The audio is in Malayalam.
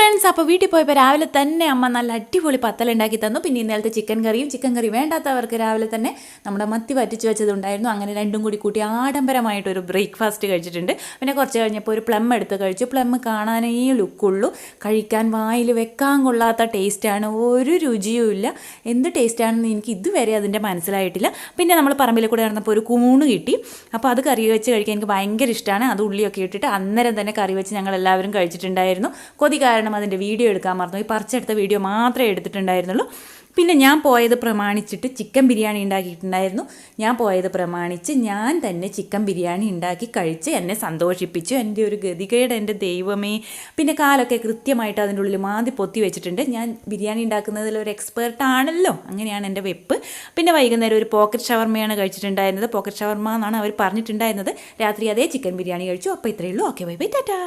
ഫ്രണ്ട്സ്, അപ്പോൾ വീട്ടിൽ പോയപ്പോൾ രാവിലെ തന്നെ അമ്മ നല്ല അടിപൊളി പത്തൽ ഉണ്ടാക്കി തന്നു. പിന്നെ ഇന്നലത്തെ ചിക്കൻ കറി വേണ്ടാത്തവർക്ക് രാവിലെ തന്നെ നമ്മുടെ മത്തി വറ്റിച്ച് വെച്ചതുണ്ടായിരുന്നു. അങ്ങനെ രണ്ടും കൂടി കൂട്ടി ആഡംബരമായിട്ടൊരു ബ്രേക്ക്ഫാസ്റ്റ് കഴിച്ചിട്ടുണ്ട്. പിന്നെ കുറച്ച് കഴിഞ്ഞപ്പോൾ ഒരു പ്ലം എടുത്ത് കഴിച്ചു. പ്ലം കാണാനേ ലുക്കുള്ളൂ, കഴിക്കാൻ വായിൽ വെക്കാൻ കൊള്ളാത്ത ടേസ്റ്റാണ്, ഒരു രുചിയുമില്ല. എന്ത് ടേസ്റ്റാണെന്ന് എനിക്ക് ഇതുവരെ അതിൻ്റെ മനസ്സിലായിട്ടില്ല. പിന്നെ നമ്മൾ പറമ്പിൽ കൂടെ നടന്നപ്പോൾ ഒരു കൂണ് കിട്ടി. അപ്പോൾ അത് കറി വെച്ച് കഴിക്കാൻ എനിക്ക് ഭയങ്കര ഇഷ്ടമാണ്. അത് ഉള്ളിയൊക്കെ ഇട്ടിട്ട് അന്നേരം തന്നെ കറി വെച്ച് ഞങ്ങൾ എല്ലാവരും കഴിച്ചിട്ടുണ്ടായിരുന്നു. കൊതി കാരണം അതിൻ്റെ വീഡിയോ എടുക്കാൻ മറന്നു. ഈ പറിച്ചെടുത്ത വീഡിയോ മാത്രമേ എടുത്തിട്ടുണ്ടായിരുന്നുള്ളൂ. പിന്നെ ഞാൻ പോയത് പ്രമാണിച്ചിട്ട് ചിക്കൻ ബിരിയാണി ഉണ്ടാക്കിയിട്ടുണ്ടായിരുന്നു. ഞാൻ പോയത് പ്രമാണിച്ച് ഞാൻ തന്നെ ചിക്കൻ ബിരിയാണി ഉണ്ടാക്കി കഴിച്ച് എന്നെ സന്തോഷിപ്പിച്ചു. എൻ്റെ ഒരു ഗതികേട്, എൻ്റെ ദൈവമേ. പിന്നെ കാലൊക്കെ കൃത്യമായിട്ട് അതിൻ്റെ ഉള്ളിൽ മാന്തി പൊത്തി വെച്ചിട്ടുണ്ട്. ഞാൻ ബിരിയാണി ഉണ്ടാക്കുന്നതിൽ ഒരു എക്സ്പേർട്ടാണല്ലോ, അങ്ങനെയാണ് എൻ്റെ വെപ്പ്. പിന്നെ വൈകുന്നേരം ഒരു പോക്കറ്റ് ഷവർമയാണ് കഴിച്ചിട്ടുണ്ടായിരുന്നത്. പോക്കറ്റ് ഷവർമ എന്നാണ് അവർ പറഞ്ഞിട്ടുണ്ടായിരുന്നത്. രാത്രി അതേ ചിക്കൻ ബിരിയാണി കഴിച്ചു. അപ്പോൾ ഇത്രയേ ഉള്ളൂ. Okay, bye bye, Tata.